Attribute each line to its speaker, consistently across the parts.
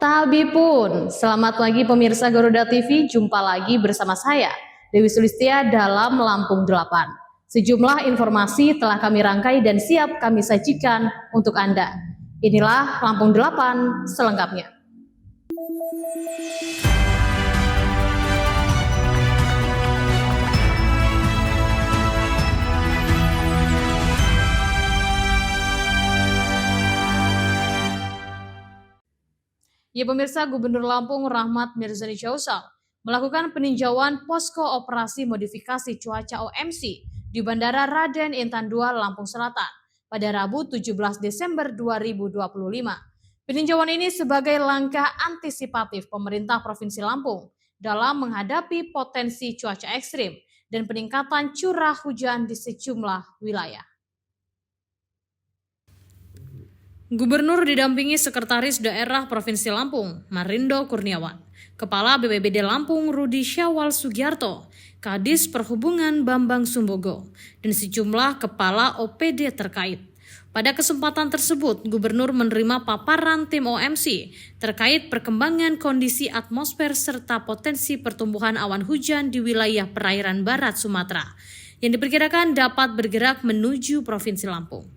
Speaker 1: Sabi pun, selamat pagi pemirsa Garuda TV, jumpa lagi bersama saya, Dewi Sulistia dalam Lampung 8. Sejumlah informasi telah kami rangkai dan siap kami sajikan untuk Anda. Inilah Lampung 8 selengkapnya. Ya pemirsa, Gubernur Lampung Rahmat Mirzani Jausal melakukan peninjauan posko operasi modifikasi cuaca OMC di Bandara Raden Intan II Lampung Selatan pada Rabu 17 Desember 2025. Peninjauan ini sebagai langkah antisipatif pemerintah Provinsi Lampung dalam menghadapi potensi cuaca ekstrim dan peningkatan curah hujan di sejumlah wilayah. Gubernur didampingi Sekretaris Daerah Provinsi Lampung, Marindo Kurniawan, Kepala BPBD Lampung Rudi Syawal Sugiarto, Kadis Perhubungan Bambang Sumbogo, dan sejumlah kepala OPD terkait. Pada kesempatan tersebut, Gubernur menerima paparan tim OMC terkait perkembangan kondisi atmosfer serta potensi pertumbuhan awan hujan di wilayah perairan barat Sumatera yang diperkirakan dapat bergerak menuju Provinsi Lampung.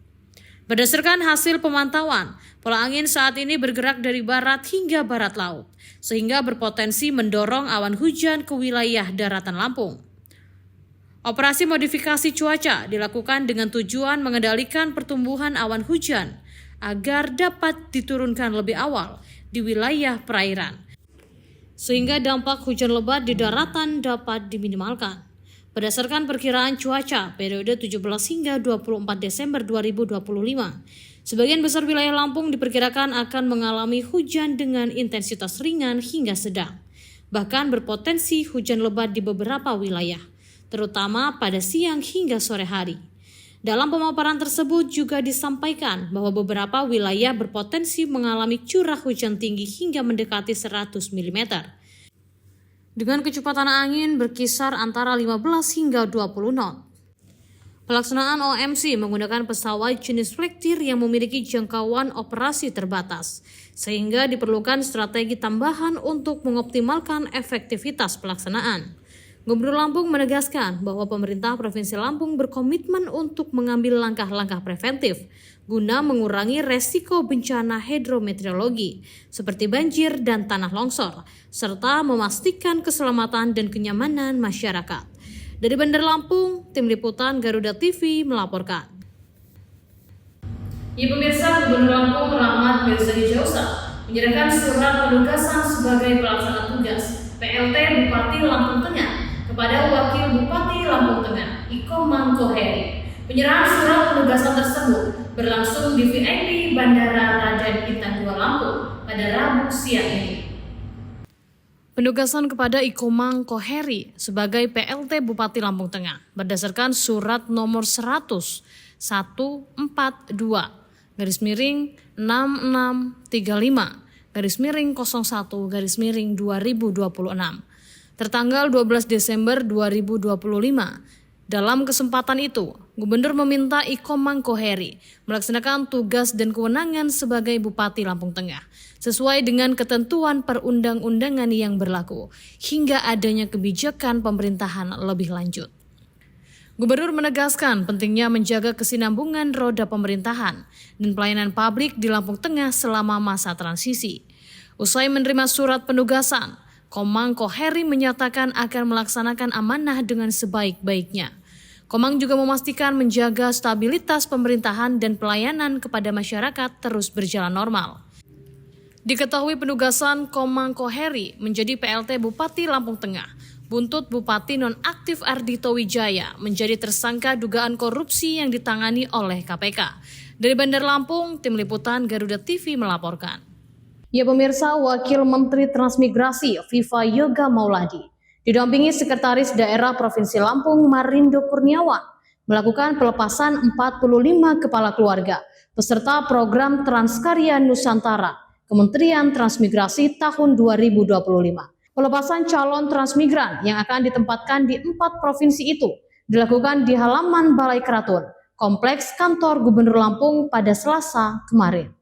Speaker 1: Berdasarkan hasil pemantauan, pola angin saat ini bergerak dari barat hingga barat laut, sehingga berpotensi mendorong awan hujan ke wilayah daratan Lampung. Operasi modifikasi cuaca dilakukan dengan tujuan mengendalikan pertumbuhan awan hujan agar dapat diturunkan lebih awal di wilayah perairan, sehingga dampak hujan lebat di daratan dapat diminimalkan. Berdasarkan perkiraan cuaca periode 17 hingga 24 Desember 2025, sebagian besar wilayah Lampung diperkirakan akan mengalami hujan dengan intensitas ringan hingga sedang, bahkan berpotensi hujan lebat di beberapa wilayah, terutama pada siang hingga sore hari. Dalam pemaparan tersebut juga disampaikan bahwa beberapa wilayah berpotensi mengalami curah hujan tinggi hingga mendekati 100 mm. Dengan kecepatan angin berkisar antara 15 hingga 20 knot. Pelaksanaan OMC menggunakan pesawat jenis Flektir yang memiliki jangkauan operasi terbatas, sehingga diperlukan strategi tambahan untuk mengoptimalkan efektivitas pelaksanaan. Gubernur Lampung menegaskan bahwa pemerintah Provinsi Lampung berkomitmen untuk mengambil langkah-langkah preventif guna mengurangi resiko bencana hidrometeorologi seperti banjir dan tanah longsor, serta memastikan keselamatan dan kenyamanan masyarakat. Dari Bandar Lampung, Tim Liputan Garuda TV melaporkan. Ya pemirsa, Gubernur Lampung Rahmat Mirzani Jausal menyerahkan surat penugasan sebagai pelaksana tugas PLT Bupati Lampung Tengah kepada Wakil Bupati Lampung Tengah, Ikomang Koheri. Penyerahan surat penugasan tersebut berlangsung di VIP Bandara Raden Intan II Lampung pada Rabu siang ini. Penugasan kepada Ikomang Koheri sebagai PLT Bupati Lampung Tengah berdasarkan surat nomor 100.145/01/2026 tertanggal 12 Desember 2025. Dalam kesempatan itu, Gubernur meminta Ikomang Koheri melaksanakan tugas dan kewenangan sebagai Bupati Lampung Tengah sesuai dengan ketentuan perundang-undangan yang berlaku hingga adanya kebijakan pemerintahan lebih lanjut. Gubernur menegaskan pentingnya menjaga kesinambungan roda pemerintahan dan pelayanan publik di Lampung Tengah selama masa transisi. Usai menerima surat penugasan, Komang Koheri menyatakan akan melaksanakan amanah dengan sebaik-baiknya. Komang juga memastikan menjaga stabilitas pemerintahan dan pelayanan kepada masyarakat terus berjalan normal. Diketahui penugasan Komang Koheri menjadi PLT Bupati Lampung Tengah, buntut Bupati nonaktif Ardhito Wijaya menjadi tersangka dugaan korupsi yang ditangani oleh KPK. Dari Bandar Lampung, Tim Liputan Garuda TV melaporkan. Ya pemirsa, Wakil Menteri Transmigrasi Viva Yoga Mauladi didampingi Sekretaris Daerah Provinsi Lampung Marindo Kurniawan melakukan pelepasan 45 kepala keluarga peserta program Transkarya Nusantara Kementerian Transmigrasi tahun 2025. Pelepasan calon transmigran yang akan ditempatkan di 4 provinsi itu dilakukan di halaman Balai Keratun, Kompleks Kantor Gubernur Lampung pada Selasa kemarin.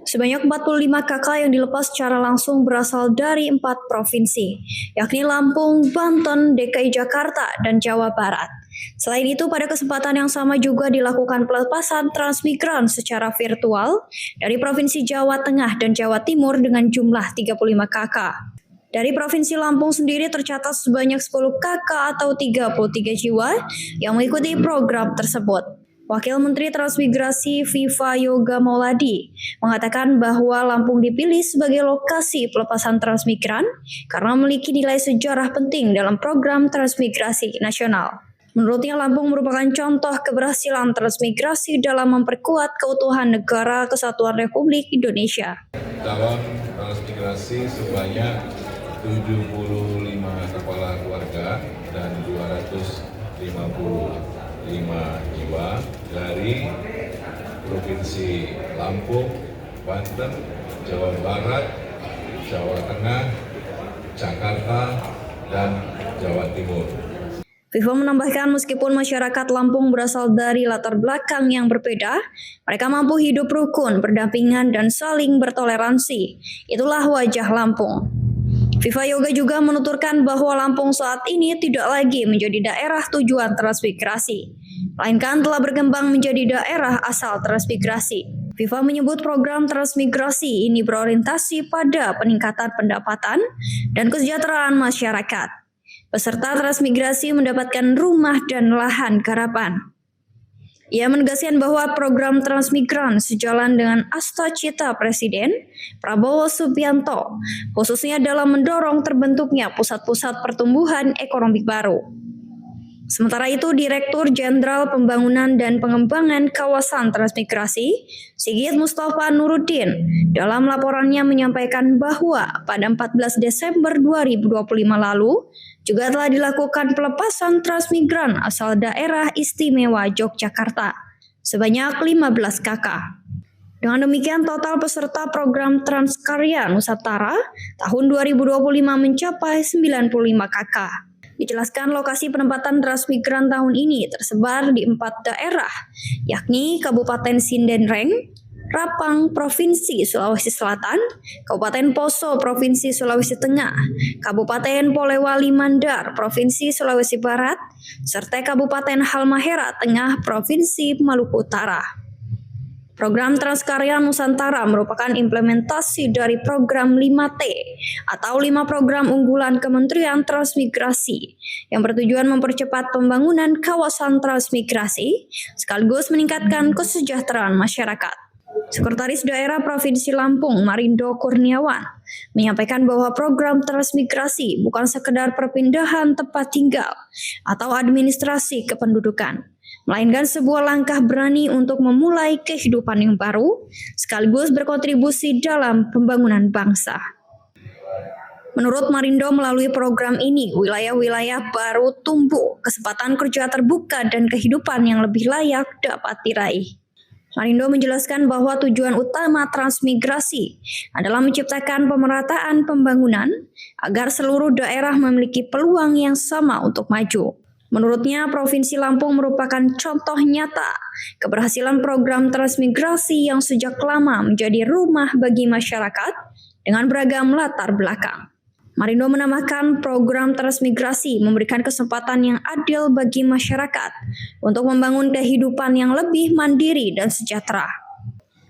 Speaker 2: Sebanyak 45 KK yang dilepas secara langsung berasal dari 4 provinsi, yakni Lampung, Banten, DKI Jakarta, dan Jawa Barat. Selain itu, pada kesempatan yang sama juga dilakukan pelepasan transmigran secara virtual dari Provinsi Jawa Tengah dan Jawa Timur dengan jumlah 35 KK. Dari Provinsi Lampung sendiri tercatat sebanyak 10 KK atau 33 jiwa yang mengikuti program tersebut. Wakil Menteri Transmigrasi Viva Yoga Mauladi mengatakan bahwa Lampung dipilih sebagai lokasi pelepasan transmigran karena memiliki nilai sejarah penting dalam program transmigrasi nasional. Menurutnya, Lampung merupakan contoh keberhasilan transmigrasi dalam memperkuat keutuhan negara Kesatuan Republik Indonesia.
Speaker 3: Dalam transmigrasi sebanyak 75 kepala keluarga dan 255 jiwa dari Provinsi Lampung, Banten, Jawa Barat, Jawa Tengah, Jakarta, dan Jawa Timur.
Speaker 2: Viva menambahkan meskipun masyarakat Lampung berasal dari latar belakang yang berbeda, mereka mampu hidup rukun, berdampingan, dan saling bertoleransi. Itulah wajah Lampung. Viva Yoga juga menuturkan bahwa Lampung saat ini tidak lagi menjadi daerah tujuan transmigrasi, melainkan telah berkembang menjadi daerah asal transmigrasi. Viva menyebut program transmigrasi ini berorientasi pada peningkatan pendapatan dan kesejahteraan masyarakat. Peserta transmigrasi mendapatkan rumah dan lahan garapan. Ia menegaskan bahwa program transmigran sejalan dengan asta-cita Presiden Prabowo Subianto, khususnya dalam mendorong terbentuknya pusat-pusat pertumbuhan ekonomi baru. Sementara itu, Direktur Jenderal Pembangunan dan Pengembangan Kawasan Transmigrasi, Sigit Mustafa Nuruddin, dalam laporannya menyampaikan bahwa pada 14 Desember 2025 lalu, juga telah dilakukan pelepasan transmigran asal daerah istimewa Yogyakarta, sebanyak 15 KK. Dengan demikian, total peserta program Transkarya Nusantara tahun 2025 mencapai 95 KK. Dijelaskan lokasi penempatan transmigran tahun ini tersebar di 4 daerah, yakni Kabupaten Sindenreng, Rapang, Provinsi Sulawesi Selatan, Kabupaten Poso, Provinsi Sulawesi Tengah, Kabupaten Polewali Mandar, Provinsi Sulawesi Barat, serta Kabupaten Halmahera Tengah, Provinsi Maluku Utara. Program Transkarya Nusantara merupakan implementasi dari program 5T atau 5 program unggulan Kementerian Transmigrasi yang bertujuan mempercepat pembangunan kawasan transmigrasi sekaligus meningkatkan kesejahteraan masyarakat. Sekretaris Daerah Provinsi Lampung, Marindo Kurniawan, menyampaikan bahwa program transmigrasi bukan sekedar perpindahan tempat tinggal atau administrasi kependudukan, melainkan sebuah langkah berani untuk memulai kehidupan yang baru, sekaligus berkontribusi dalam pembangunan bangsa. Menurut Marindo, melalui program ini, wilayah-wilayah baru tumbuh, kesempatan kerja terbuka, dan kehidupan yang lebih layak dapat diraih. Marindo menjelaskan bahwa tujuan utama transmigrasi adalah menciptakan pemerataan pembangunan agar seluruh daerah memiliki peluang yang sama untuk maju. Menurutnya, Provinsi Lampung merupakan contoh nyata keberhasilan program transmigrasi yang sejak lama menjadi rumah bagi masyarakat dengan beragam latar belakang. Marindo menambahkan program transmigrasi memberikan kesempatan yang adil bagi masyarakat untuk membangun kehidupan yang lebih mandiri dan sejahtera.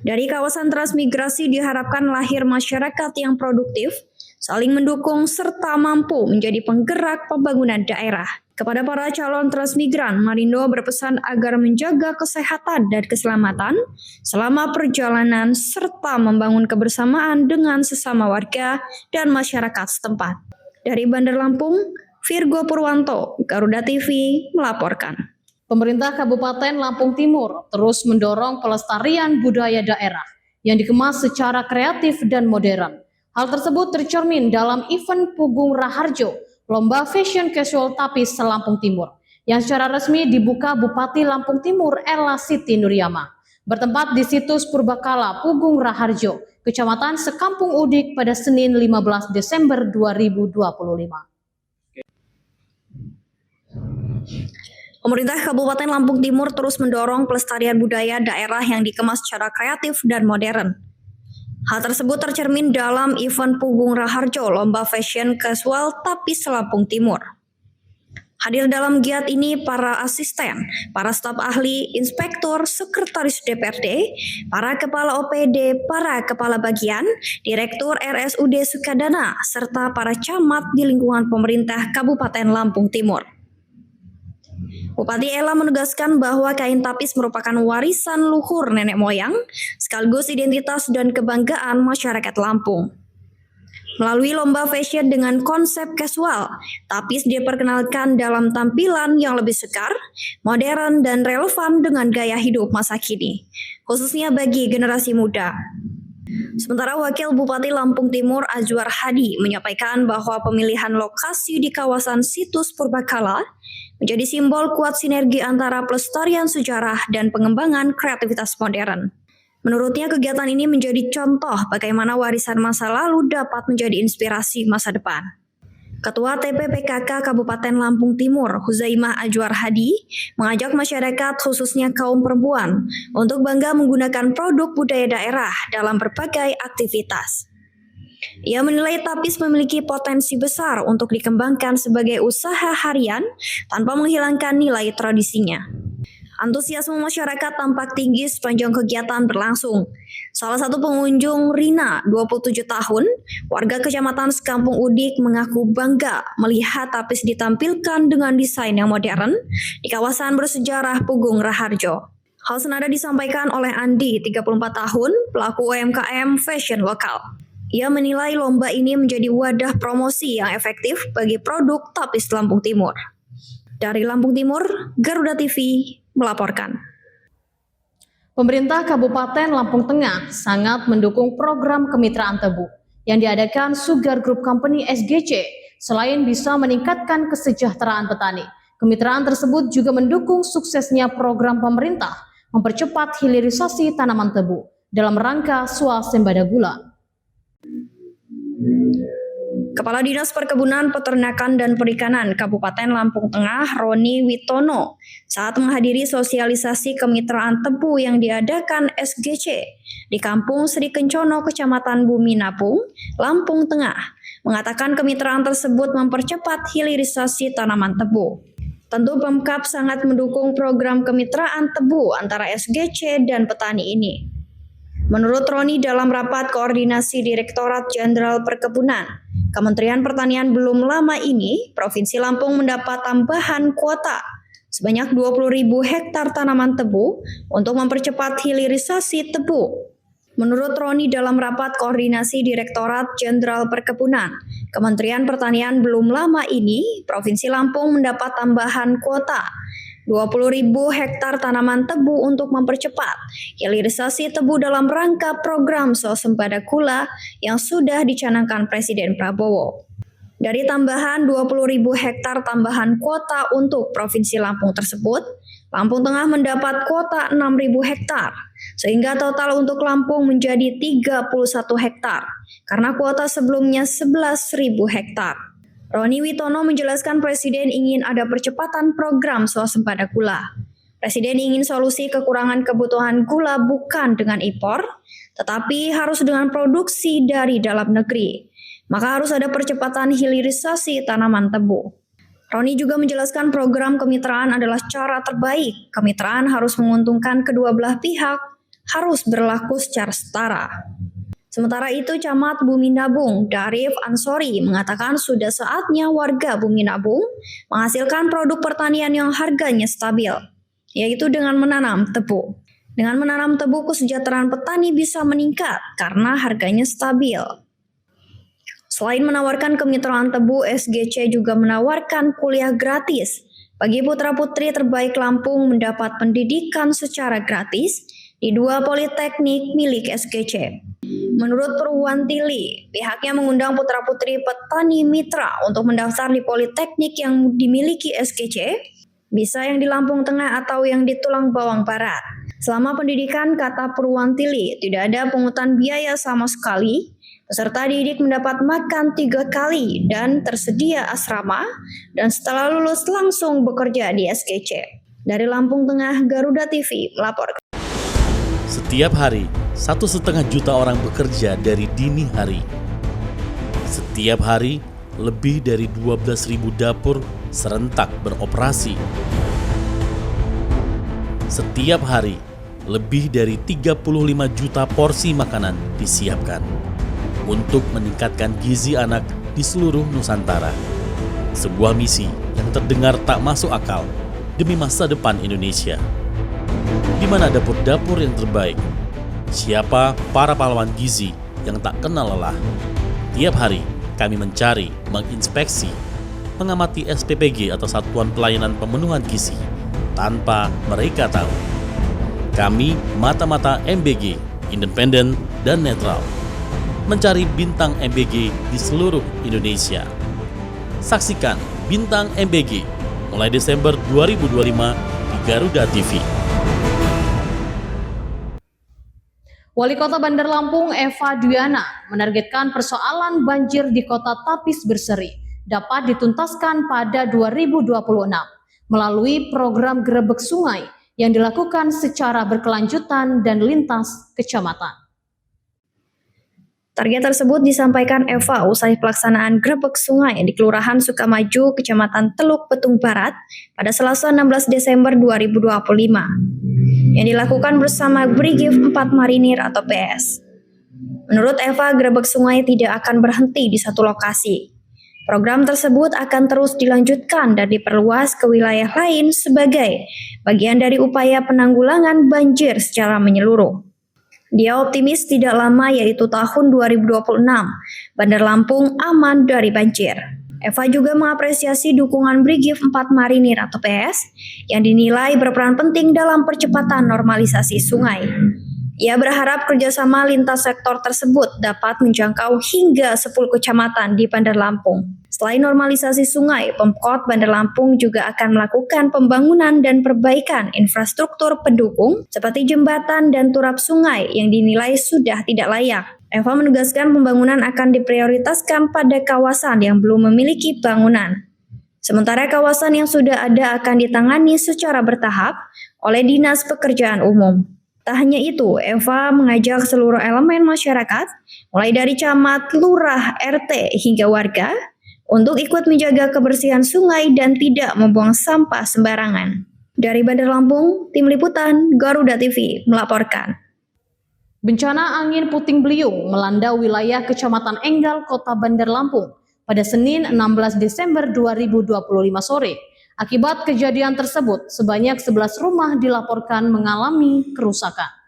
Speaker 2: Dari kawasan transmigrasi diharapkan lahir masyarakat yang produktif, saling mendukung, serta mampu menjadi penggerak pembangunan daerah. Kepada para calon transmigran, Marindo berpesan agar menjaga kesehatan dan keselamatan selama perjalanan serta membangun kebersamaan dengan sesama warga dan masyarakat setempat. Dari Bandar Lampung, Virgo Purwanto, Garuda TV melaporkan.
Speaker 1: Pemerintah Kabupaten Lampung Timur terus mendorong pelestarian budaya daerah yang dikemas secara kreatif dan modern. Hal tersebut tercermin dalam event Pugung Raharjo, Lomba Fashion Casual Tapis Lampung Timur, yang secara resmi dibuka Bupati Lampung Timur Ella Siti Nuryama, bertempat di situs Purbakala Pugung Raharjo, Kecamatan Sekampung Udik pada Senin 15 Desember 2025.
Speaker 2: Pemerintah Kabupaten Lampung Timur terus mendorong pelestarian budaya daerah yang dikemas secara kreatif dan modern. Hal tersebut tercermin dalam event Pugung Raharjo Lomba Fashion Casual Tapis Lampung Timur. Hadir dalam giat ini para asisten, para staf ahli, inspektur, sekretaris DPRD, para kepala OPD, para kepala bagian, direktur RSUD Sukadana, serta para camat di lingkungan pemerintah Kabupaten Lampung Timur. Bupati Ella menegaskan bahwa kain tapis merupakan warisan luhur nenek moyang, sekaligus identitas dan kebanggaan masyarakat Lampung. Melalui lomba fashion dengan konsep casual, tapis diperkenalkan dalam tampilan yang lebih sekar, modern, dan relevan dengan gaya hidup masa kini, khususnya bagi generasi muda. Sementara Wakil Bupati Lampung Timur Azwar Hadi menyampaikan bahwa pemilihan lokasi di kawasan situs Purbakala menjadi simbol kuat sinergi antara pelestarian sejarah dan pengembangan kreativitas modern. Menurutnya kegiatan ini menjadi contoh bagaimana warisan masa lalu dapat menjadi inspirasi masa depan. Ketua TPPKK Kabupaten Lampung Timur, Huzaimah Azwar Hadi, mengajak masyarakat khususnya kaum perempuan untuk bangga menggunakan produk budaya daerah dalam berbagai aktivitas. Ia menilai tapis memiliki potensi besar untuk dikembangkan sebagai usaha harian tanpa menghilangkan nilai tradisinya. Antusiasme masyarakat tampak tinggi sepanjang kegiatan berlangsung. Salah satu pengunjung, Rina, 27 tahun, warga Kecamatan Sekampung Udik, mengaku bangga melihat tapis ditampilkan dengan desain yang modern di kawasan bersejarah Pugung Raharjo. Hal senada disampaikan oleh Andi, 34 tahun, pelaku UMKM fashion lokal. Ia menilai lomba ini menjadi wadah promosi yang efektif bagi produk tapis Lampung Timur. Dari Lampung Timur, Garuda TV melaporkan.
Speaker 1: Pemerintah Kabupaten Lampung Tengah sangat mendukung program kemitraan tebu yang diadakan Sugar Group Company SGC. Selain bisa meningkatkan kesejahteraan petani, kemitraan tersebut juga mendukung suksesnya program pemerintah mempercepat hilirisasi tanaman tebu dalam rangka swasembada gula.
Speaker 2: Kepala Dinas Perkebunan, Peternakan, dan Perikanan Kabupaten Lampung Tengah, Roni Witono, saat menghadiri sosialisasi kemitraan tebu yang diadakan SGC di Kampung Sri Kencono, Kecamatan Bumi Napung, Lampung Tengah, mengatakan kemitraan tersebut mempercepat hilirisasi tanaman tebu. Tentu Pemkab sangat mendukung program kemitraan tebu antara SGC dan petani ini. Menurut Roni, dalam rapat koordinasi Direktorat Jenderal Perkebunan, Kementerian Pertanian belum lama ini, Provinsi Lampung mendapat tambahan kuota sebanyak 20.000 hektar tanaman tebu untuk mempercepat hilirisasi tebu. Menurut Roni, dalam rapat koordinasi Direktorat Jenderal Perkebunan, Kementerian Pertanian belum lama ini, Provinsi Lampung mendapat tambahan kuota 20.000 hektar tanaman tebu untuk mempercepat hilirisasi tebu dalam rangka program swasembada gula yang sudah dicanangkan Presiden Prabowo. Dari tambahan 20.000 hektar tambahan kuota untuk Provinsi Lampung tersebut, Lampung Tengah mendapat kuota 6.000 hektar, sehingga total untuk Lampung menjadi 31 hektar, karena kuota sebelumnya 11.000 hektar. Roni Witono menjelaskan Presiden ingin ada percepatan program swasembada gula. Presiden ingin solusi kekurangan kebutuhan gula bukan dengan impor, tetapi harus dengan produksi dari dalam negeri. Maka harus ada percepatan hilirisasi tanaman tebu. Roni juga menjelaskan program kemitraan adalah cara terbaik. Kemitraan harus menguntungkan kedua belah pihak, harus berlaku secara setara. Sementara itu, Camat Bumi Nabung, Darif Ansori, mengatakan sudah saatnya warga Bumi Nabung menghasilkan produk pertanian yang harganya stabil, yaitu dengan menanam tebu. Dengan menanam tebu, kesejahteraan petani bisa meningkat karena harganya stabil. Selain menawarkan kemitraan tebu, SGC juga menawarkan kuliah gratis bagi putra-putri terbaik Lampung mendapat pendidikan secara gratis di 2 politeknik milik SGC. Menurut Purwantili, pihaknya mengundang putra-putri petani mitra untuk mendaftar di politeknik yang dimiliki SGC, bisa yang di Lampung Tengah atau yang di Tulang Bawang Barat. Selama pendidikan, kata Purwantili, tidak ada pungutan biaya sama sekali. Peserta didik mendapat makan 3 kali dan tersedia asrama, dan setelah lulus langsung bekerja di SGC. Dari Lampung Tengah, Garuda TV melaporkan.
Speaker 4: Setiap hari, 1,5 juta orang bekerja dari dini hari. Setiap hari, lebih dari 12.000 dapur serentak beroperasi. Setiap hari, lebih dari 35 juta porsi makanan disiapkan untuk meningkatkan gizi anak di seluruh Nusantara. Sebuah misi yang terdengar tak masuk akal demi masa depan Indonesia. Di mana dapur-dapur yang terbaik? Siapa para pahlawan gizi yang tak kenal lelah? Tiap hari kami mencari, menginspeksi, mengamati SPPG atau Satuan Pelayanan Pemenuhan Gizi tanpa mereka tahu. Kami mata-mata MBG, independen dan netral, mencari bintang MBG di seluruh Indonesia. Saksikan Bintang MBG mulai Desember 2025 di Garuda TV.
Speaker 1: Wali Kota Bandar Lampung Eva Duyana menargetkan persoalan banjir di Kota Tapis Berseri dapat dituntaskan pada 2026 melalui program Gerebek Sungai yang dilakukan secara berkelanjutan dan lintas kecamatan.
Speaker 2: Target tersebut disampaikan Eva usai pelaksanaan Gerebek Sungai di Kelurahan Sukamaju, Kecamatan Teluk Betung Barat pada Selasa 16 Desember 2025 yang dilakukan bersama Brigif 4 Marinir atau PS. Menurut Eva, Gerebek Sungai tidak akan berhenti di satu lokasi. Program tersebut akan terus dilanjutkan dan diperluas ke wilayah lain sebagai bagian dari upaya penanggulangan banjir secara menyeluruh. Dia optimis tidak lama yaitu tahun 2026, Bandar Lampung aman dari banjir. Eva juga mengapresiasi dukungan Brigif 4 Marinir atau PS yang dinilai berperan penting dalam percepatan normalisasi sungai. Ia berharap kerjasama lintas sektor tersebut dapat menjangkau hingga 10 kecamatan di Bandar Lampung. Selain normalisasi sungai, Pemkot Bandar Lampung juga akan melakukan pembangunan dan perbaikan infrastruktur pendukung seperti jembatan dan turap sungai yang dinilai sudah tidak layak. Eva menegaskan pembangunan akan diprioritaskan pada kawasan yang belum memiliki bangunan. Sementara kawasan yang sudah ada akan ditangani secara bertahap oleh Dinas Pekerjaan Umum. Tak hanya itu, Eva mengajak seluruh elemen masyarakat, mulai dari camat, lurah, RT, hingga warga, untuk ikut menjaga kebersihan sungai dan tidak membuang sampah sembarangan. Dari Bandar Lampung, Tim Liputan Garuda TV melaporkan.
Speaker 1: Bencana angin puting beliung melanda wilayah Kecamatan Enggal, Kota Bandar Lampung pada Senin 16 Desember 2025 sore. Akibat kejadian tersebut, sebanyak 11 rumah dilaporkan mengalami kerusakan.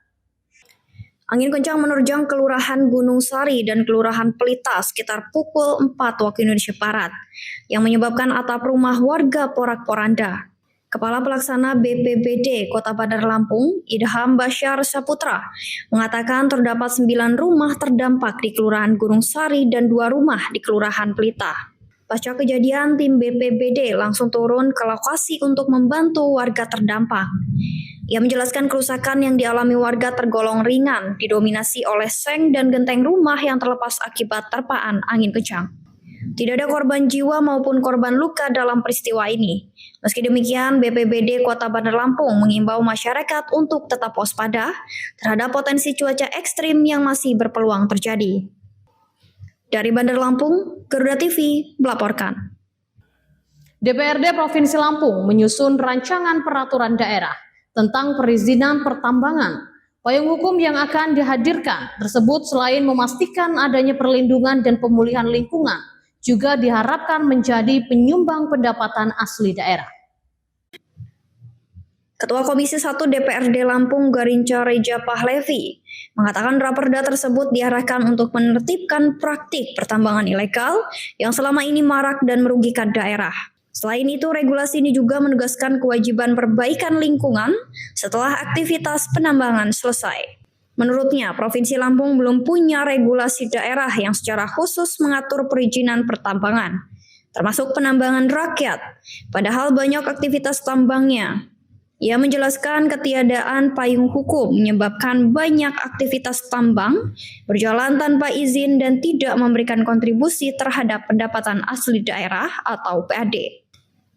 Speaker 2: Angin kencang menerjang Kelurahan Gunung Sari dan Kelurahan Pelita sekitar pukul 4 waktu Indonesia Barat, yang menyebabkan atap rumah warga porak-poranda. Kepala Pelaksana BPBD Kota Bandar Lampung, Idham Basyar Saputra, mengatakan terdapat 9 rumah terdampak di Kelurahan Gunung Sari dan 2 rumah di Kelurahan Pelita. Pasca kejadian, tim BPBD langsung turun ke lokasi untuk membantu warga terdampak. Ia menjelaskan kerusakan yang dialami warga tergolong ringan, didominasi oleh seng dan genteng rumah yang terlepas akibat terpaan angin kencang. Tidak ada korban jiwa maupun korban luka dalam peristiwa ini. Meski demikian, BPBD Kota Bandar Lampung mengimbau masyarakat untuk tetap waspada terhadap potensi cuaca ekstrim yang masih berpeluang terjadi. Dari Bandar Lampung, Garuda TV melaporkan.
Speaker 1: DPRD Provinsi Lampung menyusun rancangan peraturan daerah tentang perizinan pertambangan. Payung hukum yang akan dihadirkan tersebut selain memastikan adanya perlindungan dan pemulihan lingkungan, juga diharapkan menjadi penyumbang pendapatan asli daerah.
Speaker 2: Ketua Komisi 1 DPRD Lampung Garinca Reja Pahlevi mengatakan raperda tersebut diarahkan untuk menertibkan praktik pertambangan ilegal yang selama ini marak dan merugikan daerah. Selain itu, regulasi ini juga menegaskan kewajiban perbaikan lingkungan setelah aktivitas penambangan selesai. Menurutnya, Provinsi Lampung belum punya regulasi daerah yang secara khusus mengatur perizinan pertambangan, termasuk penambangan rakyat, padahal banyak aktivitas tambangnya. Ia menjelaskan ketiadaan payung hukum menyebabkan banyak aktivitas tambang berjalan tanpa izin dan tidak memberikan kontribusi terhadap pendapatan asli daerah atau PAD.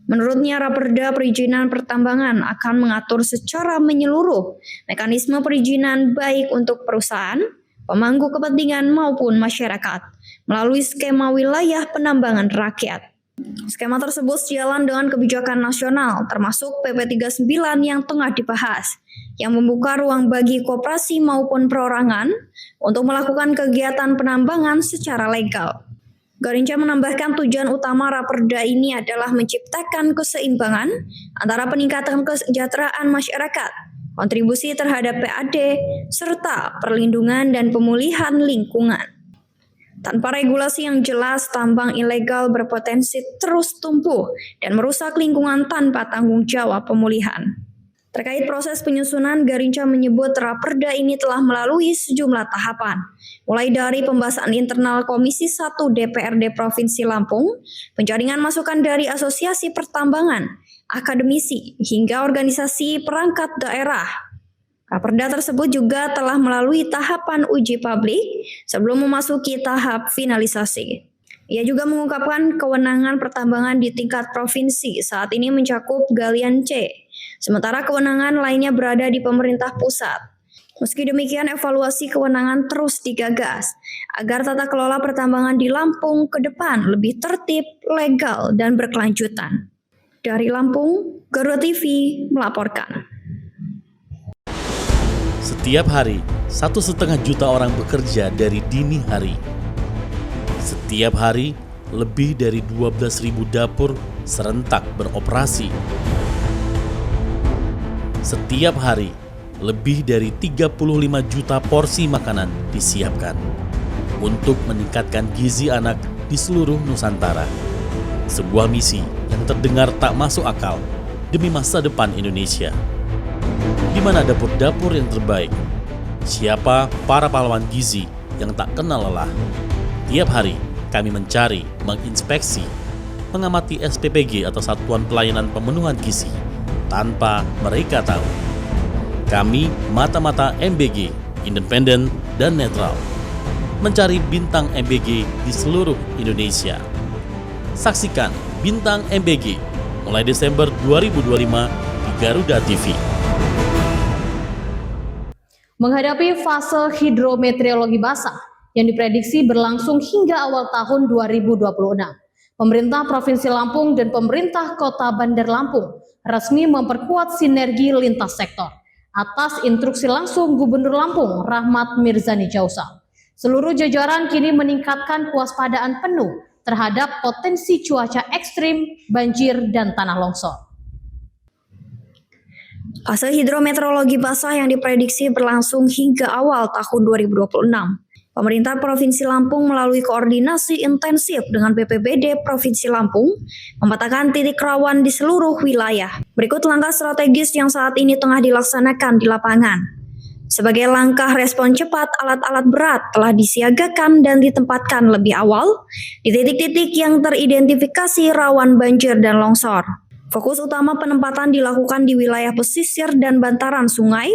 Speaker 2: Menurutnya, Raperda Perizinan Pertambangan akan mengatur secara menyeluruh mekanisme perizinan baik untuk perusahaan, pemangku kepentingan maupun masyarakat melalui skema wilayah penambangan rakyat. Skema tersebut sejalan dengan kebijakan nasional termasuk PP 39 yang tengah dibahas, yang membuka ruang bagi koperasi maupun perorangan untuk melakukan kegiatan penambangan secara legal. Garinca menambahkan tujuan utama Raperda ini adalah menciptakan keseimbangan antara peningkatan kesejahteraan masyarakat, kontribusi terhadap PAD, serta perlindungan dan pemulihan lingkungan. Tanpa regulasi yang jelas, tambang ilegal berpotensi terus tumbuh dan merusak lingkungan tanpa tanggung jawab pemulihan. Terkait proses penyusunan, Garinca menyebut Raperda ini telah melalui sejumlah tahapan, mulai dari pembahasan internal Komisi 1 DPRD Provinsi Lampung, penjaringan masukan dari Asosiasi Pertambangan, akademisi, hingga organisasi perangkat daerah. Raperda tersebut juga telah melalui tahapan uji publik sebelum memasuki tahap finalisasi. Ia juga mengungkapkan kewenangan pertambangan di tingkat provinsi saat ini mencakup galian C, sementara kewenangan lainnya berada di pemerintah pusat. Meski demikian, evaluasi kewenangan terus digagas agar tata kelola pertambangan di Lampung ke depan lebih tertib, legal, dan berkelanjutan. Dari Lampung, Garuda TV melaporkan.
Speaker 4: Setiap hari, 1,5 juta orang bekerja dari dini hari. Setiap hari, lebih dari 12.000 dapur serentak beroperasi. Setiap hari, lebih dari 35 juta porsi makanan disiapkan untuk meningkatkan gizi anak di seluruh Nusantara. Sebuah misi yang terdengar tak masuk akal demi masa depan Indonesia. Di mana dapur-dapur yang terbaik? Siapa para pahlawan gizi yang tak kenal lelah? Tiap hari kami mencari, menginspeksi, mengamati SPPG atau Satuan Pelayanan Pemenuhan Gizi tanpa mereka tahu. Kami mata-mata MBG, independen dan netral, mencari bintang MBG di seluruh Indonesia. Saksikan Bintang MBG mulai Desember 2025 di Garuda TV.
Speaker 1: Menghadapi fase hidrometeorologi basah yang diprediksi berlangsung hingga awal tahun 2026, pemerintah Provinsi Lampung dan pemerintah Kota Bandar Lampung resmi memperkuat sinergi lintas sektor atas instruksi langsung Gubernur Lampung Rahmat Mirzani Jausal. Seluruh jajaran kini meningkatkan kewaspadaan penuh terhadap potensi cuaca ekstrim, banjir, dan tanah longsor.
Speaker 2: Fase hidrometeorologi basah yang diprediksi berlangsung hingga awal tahun 2026. Pemerintah Provinsi Lampung melalui koordinasi intensif dengan BPBD Provinsi Lampung memetakan titik rawan di seluruh wilayah. Berikut langkah strategis yang saat ini tengah dilaksanakan di lapangan. Sebagai langkah respon cepat, alat-alat berat telah disiagakan dan ditempatkan lebih awal di titik-titik yang teridentifikasi rawan banjir dan longsor. Fokus utama penempatan dilakukan di wilayah pesisir dan bantaran sungai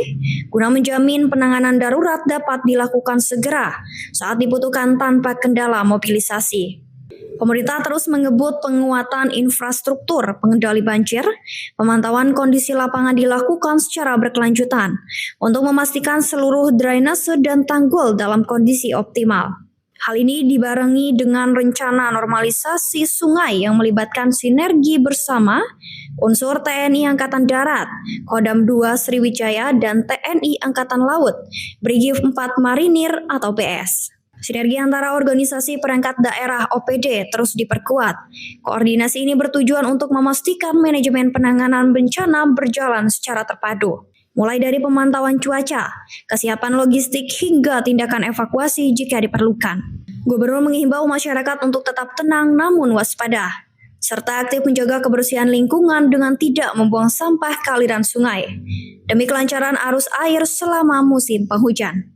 Speaker 2: guna menjamin penanganan darurat dapat dilakukan segera saat dibutuhkan tanpa kendala mobilisasi. Pemerintah terus mengebut penguatan infrastruktur pengendali banjir. Pemantauan kondisi lapangan dilakukan secara berkelanjutan untuk memastikan seluruh drainase dan tanggul dalam kondisi optimal. Hal ini dibarengi dengan rencana normalisasi sungai yang melibatkan sinergi bersama unsur TNI Angkatan Darat, Kodam 2 Sriwijaya, dan TNI Angkatan Laut, Brigif 4 Marinir atau PS. Sinergi antara organisasi perangkat daerah OPD terus diperkuat. Koordinasi ini bertujuan untuk memastikan manajemen penanganan bencana berjalan secara terpadu. Mulai dari pemantauan cuaca, kesiapan logistik hingga tindakan evakuasi jika diperlukan. Gubernur menghimbau masyarakat untuk tetap tenang namun waspada, serta aktif menjaga kebersihan lingkungan dengan tidak membuang sampah ke aliran sungai, demi kelancaran arus air selama musim penghujan.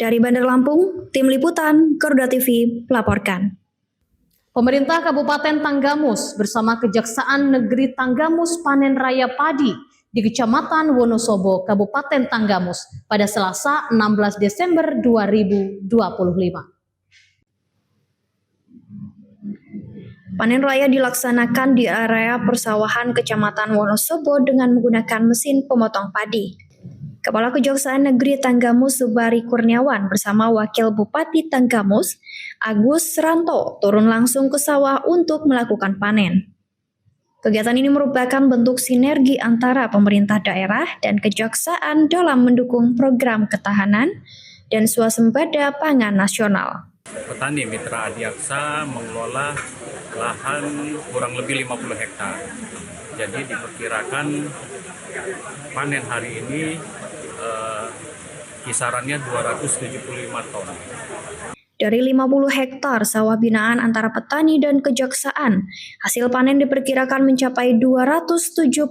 Speaker 2: Dari Bandar Lampung, Tim Liputan Garuda TV melaporkan.
Speaker 1: Pemerintah Kabupaten Tanggamus bersama Kejaksaan Negeri Tanggamus panen raya padi di Kecamatan Wonosobo, Kabupaten Tanggamus pada Selasa 16 Desember 2025.
Speaker 2: Panen raya dilaksanakan di area persawahan Kecamatan Wonosobo dengan menggunakan mesin pemotong padi. Kepala Kejaksaan Negeri Tanggamus Subari Kurniawan bersama Wakil Bupati Tanggamus, Agus Ranto, turun langsung ke sawah untuk melakukan panen. Kegiatan ini merupakan bentuk sinergi antara pemerintah daerah dan kejaksaan dalam mendukung program ketahanan dan swasembada pangan nasional.
Speaker 5: Petani Mitra Adiaksa mengelola lahan kurang lebih 50 hektar. Jadi diperkirakan panen hari ini kisarannya 275 ton.
Speaker 2: Dari 50 hektar sawah binaan antara petani dan kejaksaan, hasil panen diperkirakan mencapai 275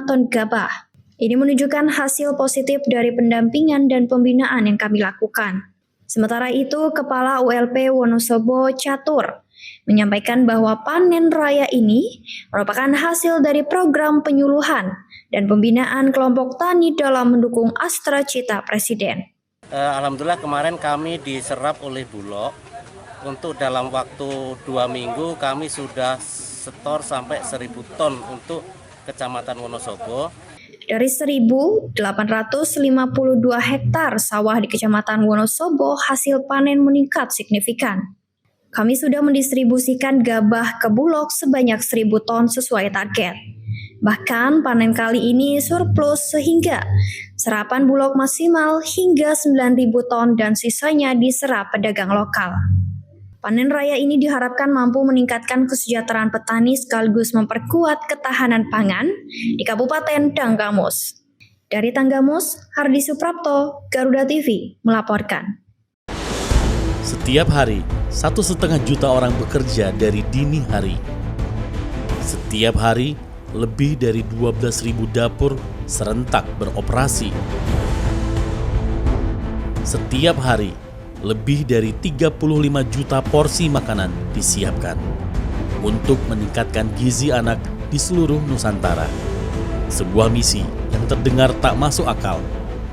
Speaker 2: ton gabah. Ini menunjukkan hasil positif dari pendampingan dan pembinaan yang kami lakukan. Sementara itu, Kepala ULP Wonosobo Catur menyampaikan bahwa panen raya ini merupakan hasil dari program penyuluhan dan pembinaan kelompok tani dalam mendukung Astra Cita Presiden.
Speaker 6: Alhamdulillah kemarin kami diserap oleh Bulog. Untuk dalam waktu 2 minggu kami sudah setor sampai 1.000 ton untuk Kecamatan Wonosobo.
Speaker 2: Dari 1.852 hektar sawah di Kecamatan Wonosobo, hasil panen meningkat signifikan. Kami sudah mendistribusikan gabah ke Bulog sebanyak 1.000 ton sesuai target. Bahkan panen kali ini surplus sehingga serapan Bulog maksimal hingga 9.000 ton dan sisanya diserap pedagang lokal. Panen raya ini diharapkan mampu meningkatkan kesejahteraan petani sekaligus memperkuat ketahanan pangan di Kabupaten Tanggamus. Dari Tanggamus, Hardi Suprapto, Garuda TV melaporkan.
Speaker 4: Setiap hari, 1,5 juta orang bekerja dari dini hari. Setiap hari, lebih dari 12.000 dapur serentak beroperasi. Setiap hari, lebih dari 35 juta porsi makanan disiapkan untuk meningkatkan gizi anak di seluruh Nusantara. Sebuah misi yang terdengar tak masuk akal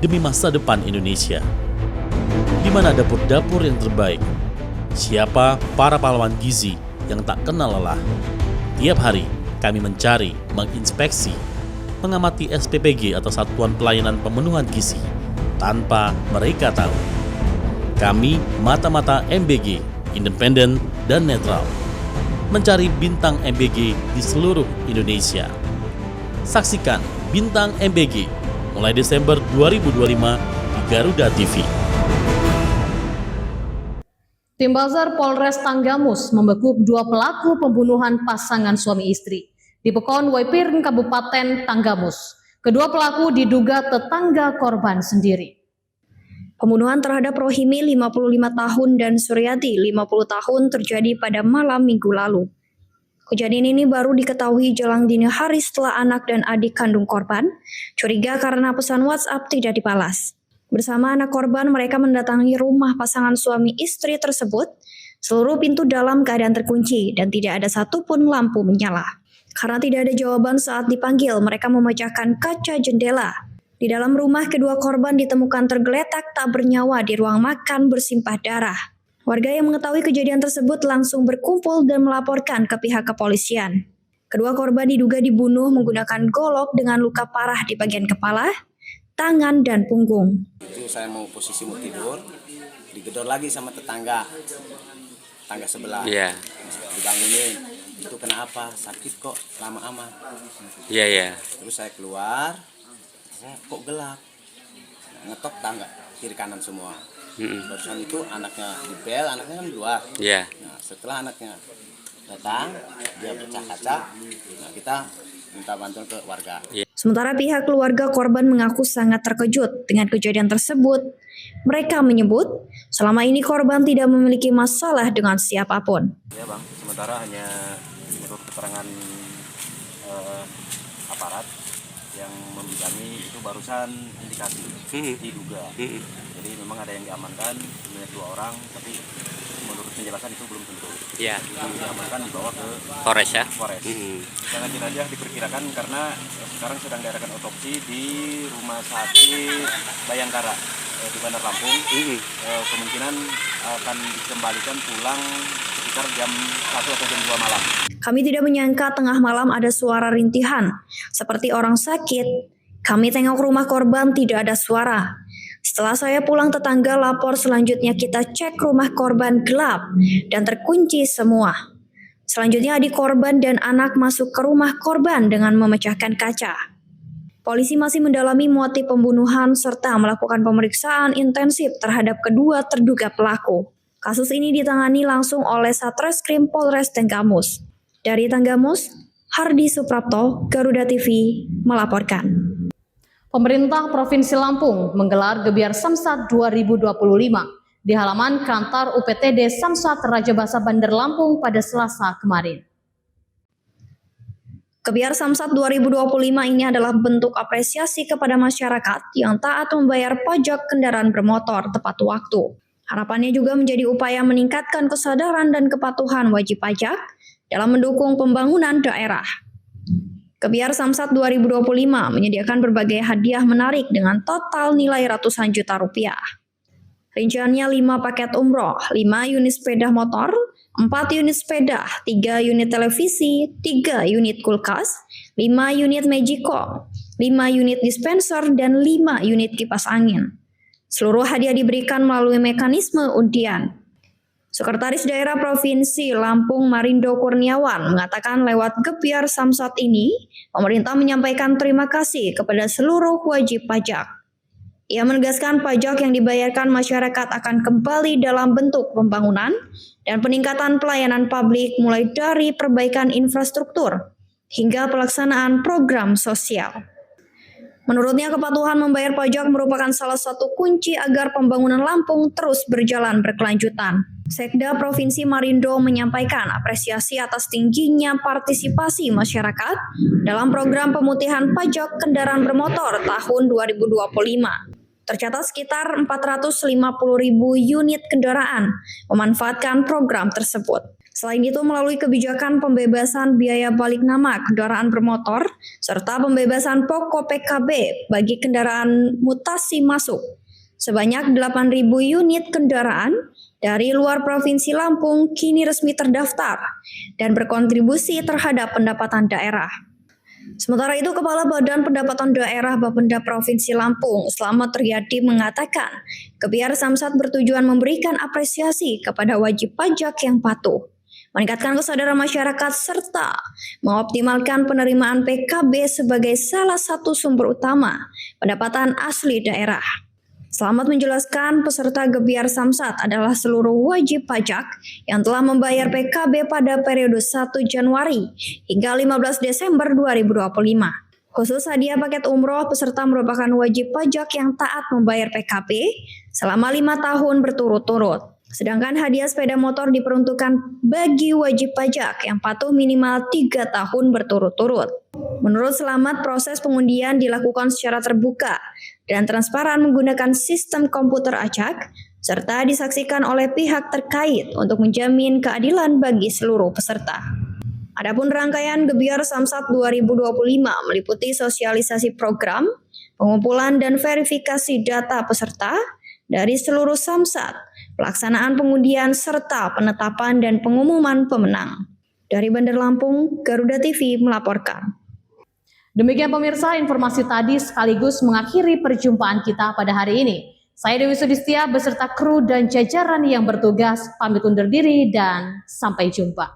Speaker 4: demi masa depan Indonesia. Di mana dapur-dapur yang terbaik? Siapa para pahlawan gizi yang tak kenal lelah? Tiap hari, kami mencari, menginspeksi, mengamati SPPG atau Satuan Pelayanan Pemenuhan Gizi tanpa mereka tahu. Kami mata-mata MBG, independen dan netral, mencari bintang MBG di seluruh Indonesia. Saksikan Bintang MBG mulai Desember 2025 di Garuda TV.
Speaker 1: Tim Bazar Polres Tanggamus membekuk 2 pelaku pembunuhan pasangan suami istri di Pekon Waipirn, Kabupaten Tanggamus. Kedua pelaku diduga tetangga korban sendiri.
Speaker 2: Pembunuhan terhadap Rohimi 55 tahun dan Suryati 50 tahun terjadi pada malam Minggu lalu. Kejadian ini baru diketahui jelang dini hari setelah anak dan adik kandung korban curiga karena pesan WhatsApp tidak dibalas. Bersama anak korban, mereka mendatangi rumah pasangan suami istri tersebut. Seluruh pintu dalam keadaan terkunci dan tidak ada satupun lampu menyala. Karena tidak ada jawaban saat dipanggil, mereka memecahkan kaca jendela. Di dalam rumah, kedua korban ditemukan tergeletak tak bernyawa di ruang makan bersimpah darah. Warga yang mengetahui kejadian tersebut langsung berkumpul dan melaporkan ke pihak kepolisian. Kedua korban diduga dibunuh menggunakan golok dengan luka parah di bagian kepala, tangan, dan punggung.
Speaker 6: Itu saya posisi mau tidur, digedor lagi sama tetangga sebelah. Iya. Dibangunin, itu kenapa? Sakit kok lama-lama. Iya. Terus saya keluar, kok gelap, ngetok tangga kiri kanan semua. Barusan itu anaknya dibel, anaknya kan di luar. Iya. Nah, setelah anaknya datang, dia pecah kaca. Nah, kita minta bantuan ke warga.
Speaker 2: Sementara pihak keluarga korban mengaku sangat terkejut dengan kejadian tersebut. Mereka menyebut selama ini korban tidak memiliki masalah dengan siapapun.
Speaker 6: Ya bang, sementara hanya menurut keterangan aparat yang membidangi itu barusan indikasi diduga. Jadi memang ada yang diamankan, sebanyak 2 orang, tapi menurut penjelasan itu belum tentu. Iya. Diamankan dibawa ke Polres ya. Polres. Sangat jenazah diperkirakan karena sekarang sedang diadakan otopsi di Rumah Sakit Bayangkara di Bandar Lampung. Kemungkinan akan dikembalikan pulang
Speaker 5: sekitar jam 1 atau jam 2 malam.
Speaker 2: Kami tidak menyangka tengah malam ada suara rintihan, seperti orang sakit. Kami tengok rumah korban tidak ada suara. Setelah saya pulang, tetangga lapor selanjutnya kita cek rumah korban gelap dan terkunci semua. Selanjutnya adik korban dan anak masuk ke rumah korban dengan memecahkan kaca. Polisi masih mendalami motif pembunuhan serta melakukan pemeriksaan intensif terhadap kedua terduga pelaku. Kasus ini ditangani langsung oleh Satreskrim Polres Tenggamus. Dari Tenggamus, Hardi Suprapto, Garuda TV, melaporkan.
Speaker 1: Pemerintah Provinsi Lampung menggelar Gebiar Samsat 2025 di halaman kantor UPTD Samsat Raja Basa Bandar Lampung pada Selasa kemarin.
Speaker 2: Gebiar Samsat 2025 ini adalah bentuk apresiasi kepada masyarakat yang taat membayar pajak kendaraan bermotor tepat waktu. Harapannya juga menjadi upaya meningkatkan kesadaran dan kepatuhan wajib pajak dalam mendukung pembangunan daerah. Gebiar Samsat 2025 menyediakan berbagai hadiah menarik dengan total nilai ratusan juta rupiah. Rinciannya 5 paket umroh, 5 unit sepeda motor, 4 unit sepeda, 3 unit televisi, 3 unit kulkas, 5 unit Magico, 5 unit dispenser, dan 5 unit kipas angin. Seluruh hadiah diberikan melalui mekanisme undian. Sekretaris Daerah Provinsi Lampung Marindo Kurniawan mengatakan lewat Gebiar Samsat ini, pemerintah menyampaikan terima kasih kepada seluruh wajib pajak. Ia menegaskan pajak yang dibayarkan masyarakat akan kembali dalam bentuk pembangunan dan peningkatan pelayanan publik mulai dari perbaikan infrastruktur hingga pelaksanaan program sosial. Menurutnya, kepatuhan membayar pajak merupakan salah satu kunci agar pembangunan Lampung terus berjalan berkelanjutan. Sekda Provinsi Marindo menyampaikan apresiasi atas tingginya partisipasi masyarakat dalam program pemutihan pajak kendaraan bermotor tahun 2025. Tercatat sekitar 450.000 unit kendaraan memanfaatkan program tersebut. Selain itu, melalui kebijakan pembebasan biaya balik nama kendaraan bermotor, serta pembebasan pokok PKB bagi kendaraan mutasi masuk, sebanyak 8.000 unit kendaraan dari luar Provinsi Lampung kini resmi terdaftar dan berkontribusi terhadap pendapatan daerah. Sementara itu, Kepala Badan Pendapatan Daerah Bapenda Provinsi Lampung, Slamet Riyadi mengatakan, Gebiar Samsat bertujuan memberikan apresiasi kepada wajib pajak yang patuh, meningkatkan kesadaran masyarakat, serta mengoptimalkan penerimaan PKB sebagai salah satu sumber utama pendapatan asli daerah. Slamet menjelaskan peserta Gebiar Samsat adalah seluruh wajib pajak yang telah membayar PKB pada periode 1 Januari hingga 15 Desember 2025. Khusus hadiah paket umroh, peserta merupakan wajib pajak yang taat membayar PKB selama 5 tahun berturut-turut. Sedangkan hadiah sepeda motor diperuntukkan bagi wajib pajak yang patuh minimal 3 tahun berturut-turut. Menurut Slamet, proses pengundian dilakukan secara terbuka dan transparan menggunakan sistem komputer acak, serta disaksikan oleh pihak terkait untuk menjamin keadilan bagi seluruh peserta. Adapun rangkaian Gebiar Samsat 2025 meliputi sosialisasi program, pengumpulan dan verifikasi data peserta dari seluruh Samsat, pelaksanaan pengundian, serta penetapan dan pengumuman pemenang. Dari Bandar Lampung, Garuda TV melaporkan.
Speaker 1: Demikian pemirsa, informasi tadi sekaligus mengakhiri perjumpaan kita pada hari ini. Saya Dewi Sudistia beserta kru dan jajaran yang bertugas pamit undur diri dan sampai jumpa.